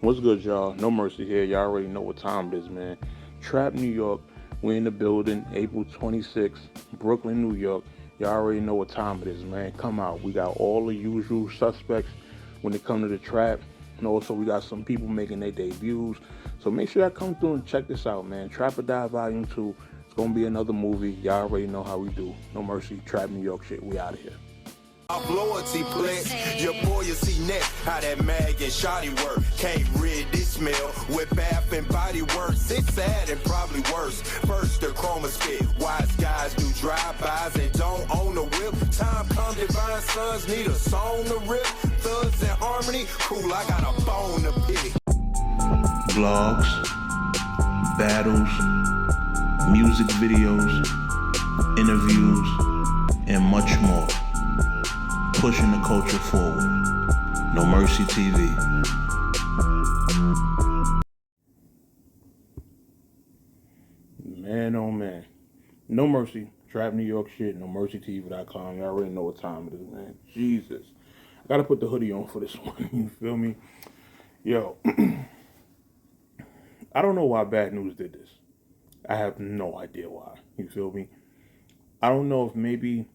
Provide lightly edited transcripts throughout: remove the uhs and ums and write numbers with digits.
What's good, y'all? No Mercy here. Y'all already know what time it is, man. Trap, New York. We in the building. April 26th, Brooklyn, New York. Y'all already know what time it is, man. Come out. We got all the usual suspects when it comes to the trap. And also, we got some people making their debuts. So make sure y'all come through and check this out, man. Trap or Die Volume 2. It's going to be another movie. Y'all already know how we do. No Mercy, Trap, New York shit. We out of here. Off loyalty pledge, your boy you see next how that mag and shoddy work. Can't rid this smell with bath and body works. It's sad and probably worse. First the chroma spit. Wise guys do drive-bys and don't own a whip. Time come divine sons need a song to rip. Thugs in harmony, cool. I got a bone to pick. Vlogs, battles, music videos, interviews, and much more. Pushing the culture forward. No Mercy TV. Man, oh man. No Mercy. Trap New York shit. NoMercyTV.com. Y'all already know what time it is, man. Jesus. I gotta put the hoodie on for this one. You feel me? Yo. I don't know why Bad Newz did this. I have no idea why. You feel me? I don't know if maybe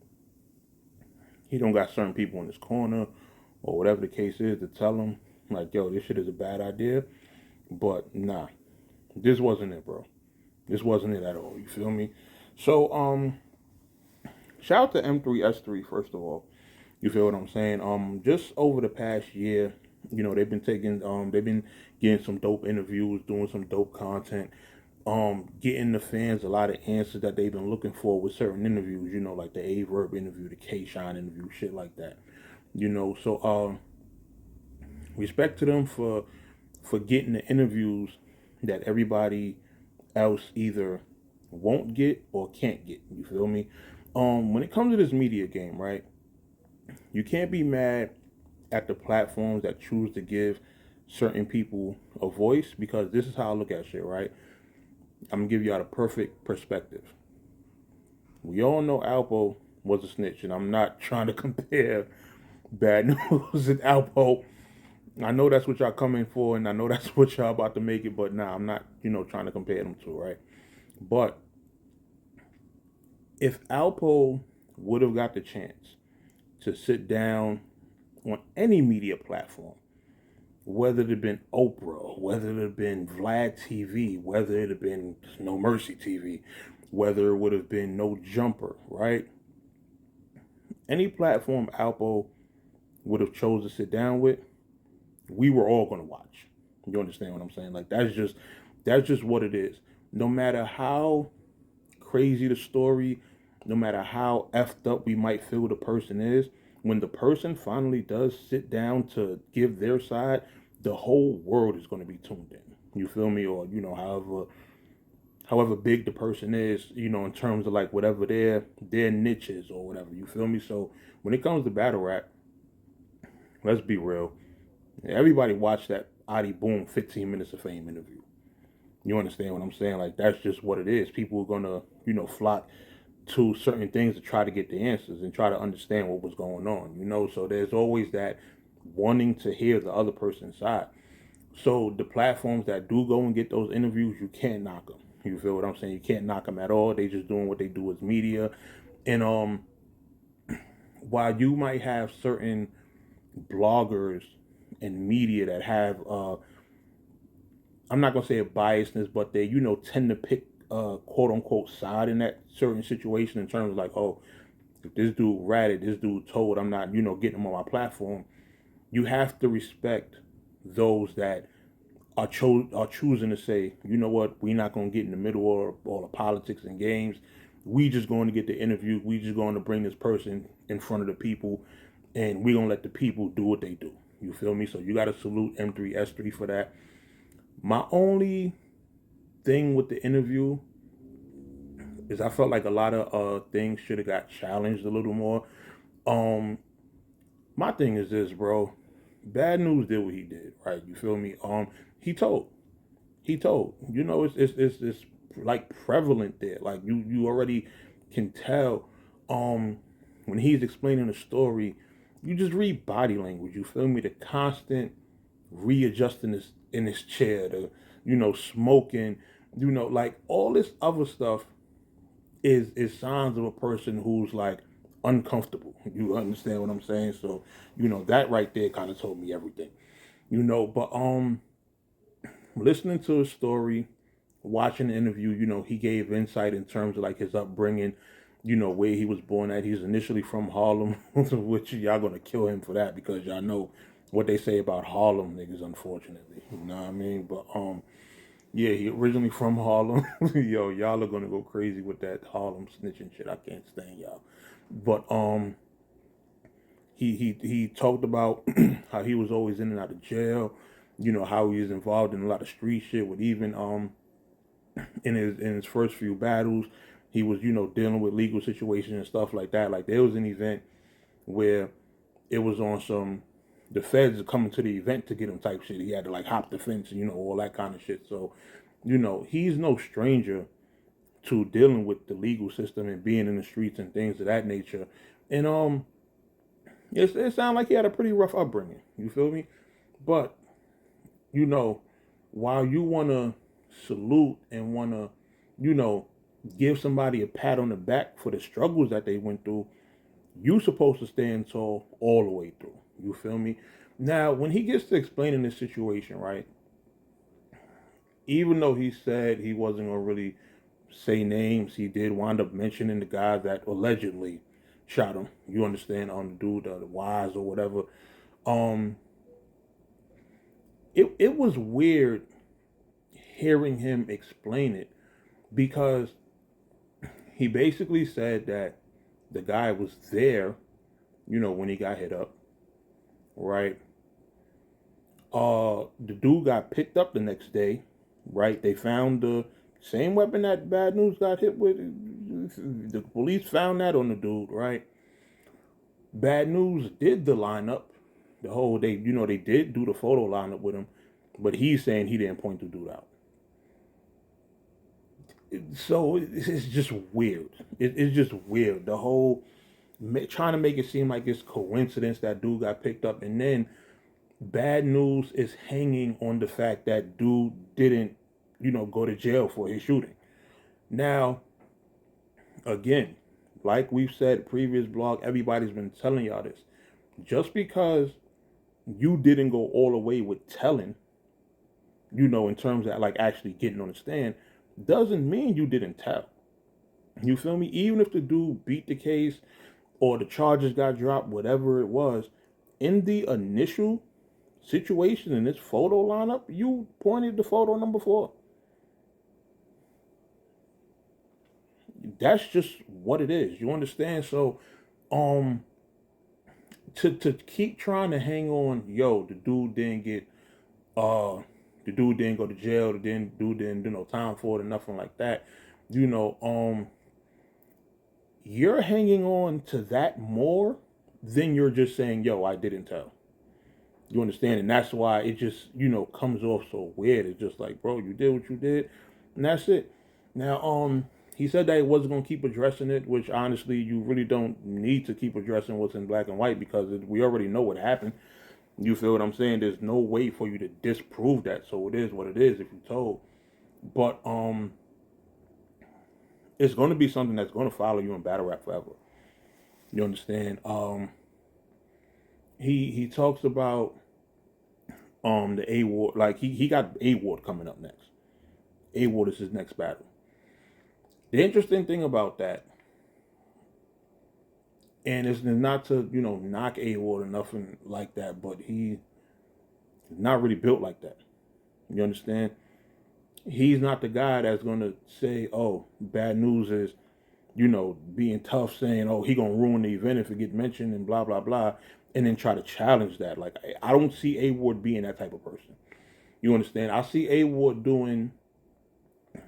he don't got certain people in his corner or whatever the case is to tell him, like, yo, this shit is a bad idea. But nah, this wasn't it, bro. This wasn't it at all. You feel me? So, shout out to M3S3, first of all. You feel what I'm saying? Just over the past year, you know, they've been getting some dope interviews, doing some dope content, getting the fans a lot of answers that they've been looking for with certain interviews, you know, like the A-Verb interview, the K-Shine interview, shit like that. You know, so respect to them for getting the interviews that everybody else either won't get or can't get. You feel me? When it comes to this media game, right? You can't be mad at the platforms that choose to give certain people a voice, because this is how I look at shit, right? I'm gonna give y'all the perfect perspective. We all know Alpo was a snitch, and I'm not trying to compare Bad Newz and Alpo. I know that's what y'all coming for, and I know that's what y'all about to make it, but nah, I'm not, trying to compare them two, right? But if Alpo would have got the chance to sit down on any media platform, whether it had been Oprah, whether it had been Vlad TV, whether it had been No Mercy TV, whether it would have been No Jumper, right? Any platform Alpo would have chose to sit down with, we were all going to watch. You understand what I'm saying? Like, that's just what it is. No matter how crazy the story, no matter how effed up we might feel the person is, when the person finally does sit down to give their side, the whole world is going to be tuned in. You feel me? Or, however big the person is, in terms of like whatever their niche is or whatever. You feel me? So when it comes to battle rap, let's be real. Everybody watched that Adi Boom 15 Minutes of Fame interview. You understand what I'm saying? Like, that's just what it is. People are going to, flock to certain things to try to get the answers and try to understand what was going on, so there's always that wanting to hear the other person's side. So the platforms that do go and get those interviews, you can't knock them. You feel what I'm saying? You can't knock them at all. They just doing what they do as media. And while you might have certain bloggers and media that have I'm not gonna say a biasness, but they tend to pick quote unquote side in that certain situation, in terms of like, oh, if this dude ratted, this dude told, I'm not getting him on my platform. You have to respect those that are choosing to say, you know what, we're not gonna get in the middle of all the politics and games. We just going to get the interview. We just going to bring this person in front of the people, and we're gonna let the people do what they do. You feel me? So you gotta salute M3S3 for that. My only thing with the interview is I felt like a lot of things should have got challenged a little more. My thing is this, bro. Bad Newz did what he did, right? You feel me? He told. It's like prevalent there. Like you already can tell. When he's explaining the story, you just read body language. You feel me? The constant readjusting in his chair, to, smoking, like all this other stuff is signs of a person who's like uncomfortable. You understand what I'm saying? So, that right there kind of told me everything. But listening to his story, watching the interview, he gave insight in terms of like his upbringing, where he was born at. He's initially from Harlem, which y'all gonna kill him for that because y'all know what they say about Harlem niggas, unfortunately. You know what I mean? But yeah, he originally from Harlem. Yo, y'all are gonna go crazy with that Harlem snitching shit. I can't stand y'all. But he talked about how he was always in and out of jail, how he was involved in a lot of street shit with even in his first few battles, he was, dealing with legal situations and stuff like that. Like there was an event where it was on some, the feds are coming to the event to get him type shit. He had to like hop the fence and, all that kind of shit. So, he's no stranger to dealing with the legal system and being in the streets and things of that nature. And it sounded like he had a pretty rough upbringing. You feel me? But, while you want to salute and want to, give somebody a pat on the back for the struggles that they went through, you supposed to stand tall all the way through. You feel me? Now, when he gets to explaining this situation, right, even though he said he wasn't going to really say names, he did wind up mentioning the guys that allegedly shot him. You understand? On the dude, the Wise or whatever. It was weird hearing him explain it because he basically said that the guy was there, when he got hit up, right? The dude got picked up the next day, right? They found the same weapon that Bad Newz got hit with. The police found that on the dude, right? Bad Newz did the lineup, the whole day. They did do the photo lineup with him, but he's saying he didn't point the dude out. So it's just weird. It's just weird. The whole trying to make it seem like it's coincidence that dude got picked up, and then Bad Newz is hanging on the fact that dude didn't, go to jail for his shooting. Now, again, like we've said previous blog, everybody's been telling y'all this. Just because you didn't go all the way with telling, in terms of like actually getting on the stand, doesn't mean you didn't tell. You feel me? Even if the dude beat the case or the charges got dropped, whatever it was, in the initial situation in this photo lineup, you pointed to photo number 4. That's just what it is. You understand? So, to keep trying to hang on, the dude didn't get the dude didn't go to jail, the dude didn't do no time for it or nothing like that. You're hanging on to that more than you're just saying, I didn't tell. You understand? And that's why it just, comes off so weird. It's just like, bro, you did what you did, and that's it. Now, he said that he wasn't going to keep addressing it, which honestly, you really don't need to keep addressing what's in black and white because we already know what happened. You feel what I'm saying? There's no way for you to disprove that. So it is what it is if you told. But it's going to be something that's going to follow you in battle rap forever. You understand? He talks about the A-Ward. Like he got A-Ward coming up next. A-Ward is his next battle. The interesting thing about that, and it's not to, knock A-Ward or nothing like that, but he's not really built like that. You understand? He's not the guy that's going to say, oh, Bad Newz is, being tough, saying, oh, he going to ruin the event if it gets mentioned and blah, blah, blah, and then try to challenge that. Like, I don't see A-Ward being that type of person. You understand? I see A-Ward doing,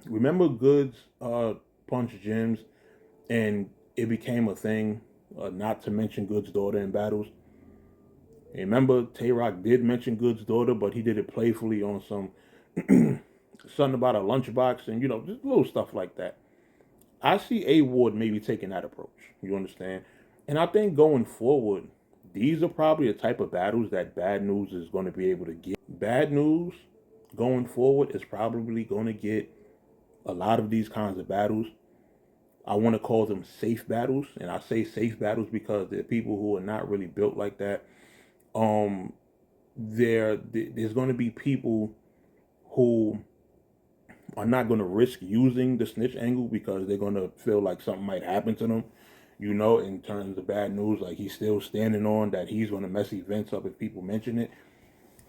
remember Goods punch gyms, and it became a thing, not to mention Good's daughter in battles. And remember, Tay-Rock did mention Good's daughter, but he did it playfully on some something about a lunchbox and, just little stuff like that. I see A-Ward maybe taking that approach. You understand? And I think going forward, these are probably the type of battles that Bad Newz is going to be able to get. Bad Newz going forward is probably going to get a lot of these kinds of battles. I want to call them safe battles, and I say safe battles because they're people who are not really built like that. There's going to be people who are not going to risk using the snitch angle because they're going to feel like something might happen to them, in terms of Bad Newz. Like, he's still standing on that he's going to mess events up if people mention it.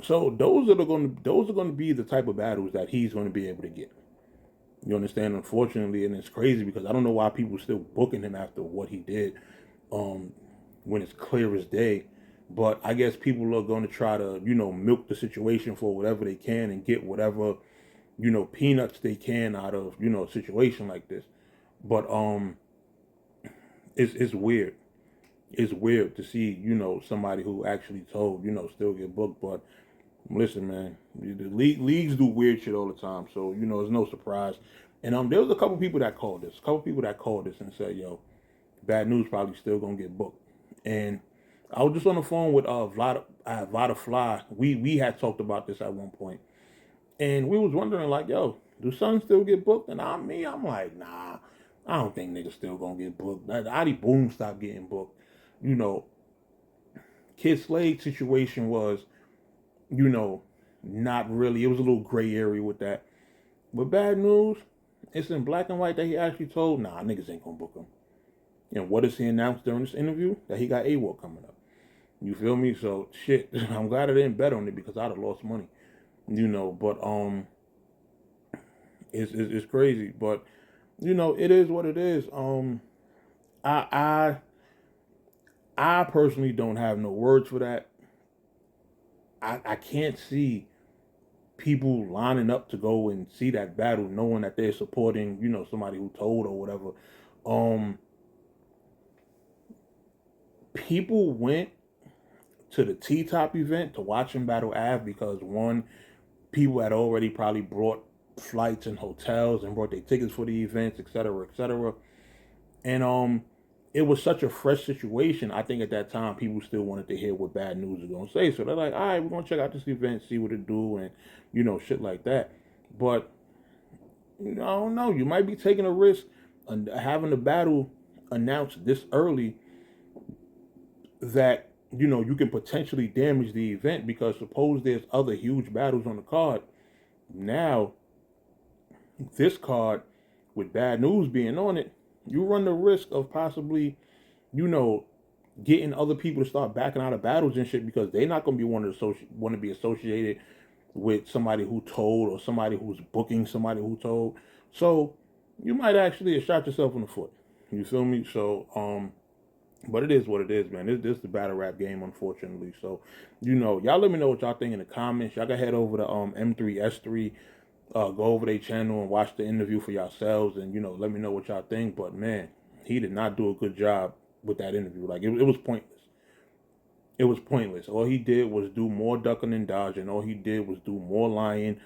So those are going to be the type of battles that he's going to be able to get. You understand? Unfortunately, and it's crazy because I don't know why people are still booking him after what he did, when it's clear as day. But I guess people are going to try to, milk the situation for whatever they can and get whatever, peanuts they can out of, a situation like this. But it's weird. It's weird to see, somebody who actually told, still get booked. But listen, man, the leagues do weird shit all the time. So, it's no surprise. And there was a couple people that called this. And said, yo, Bad Newz probably still going to get booked. And I was just on the phone with Vada Fly. We had talked about this at one point. And we was wondering, like, yo, do Son still get booked? And I'm like, nah, I don't think niggas still going to get booked. Adi Boom stopped getting booked. Kid Slade situation was, not really. It was a little gray area with that. But Bad Newz, it's in black and white that he actually told, nah, niggas ain't gonna book him. And what does he announce during this interview? That he got AWOL coming up. You feel me? So, shit, I'm glad I didn't bet on it because I'd have lost money. But, it's crazy. But, it is what it is. I personally don't have no words for that. I can't see people lining up to go and see that battle knowing that they're supporting, somebody who told or whatever. People went to the T-Top event to watch him battle Av because, one, people had already probably brought flights and hotels and brought their tickets for the events, etc., etc. And it was such a fresh situation. I think at that time people still wanted to hear what Bad Newz was gonna say. So they're like, all right, we're gonna check out this event, see what it do, and shit like that. But I don't know. You might be taking a risk on having the battle announced this early that you can potentially damage the event, because suppose there's other huge battles on the card. Now, this card with Bad Newz being on it, you run the risk of possibly, getting other people to start backing out of battles and shit because they're not going to be want to be associated with somebody who told or somebody who's booking somebody who told. So you might actually have shot yourself in the foot. You feel me? So, but it is what it is, man. This is the battle rap game, unfortunately. So, y'all let me know what y'all think in the comments. Y'all can head over to M3S3. Go over their channel and watch the interview for yourselves, and let me know what y'all think. But man, he did not do a good job with that interview. Like, it was pointless. It was pointless. All he did was do more ducking and dodging. All he did was do more lying,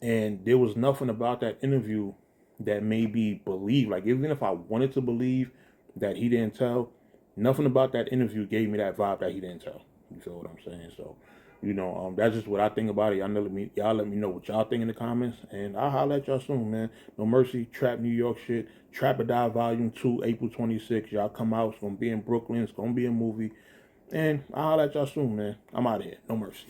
and there was nothing about that interview that made me believe. Like, even if I wanted to believe that he didn't tell, nothing about that interview gave me that vibe that he didn't tell. You feel what I'm saying? So, that's just what I think about it. Y'all let me know what y'all think in the comments, and I'll holler at y'all soon, man. No Mercy, Trap New York shit. Trap or Die Volume 2, April 26th. Y'all come out. It's going to be in Brooklyn. It's going to be a movie. And I'll holler at y'all soon, man. I'm out of here. No Mercy.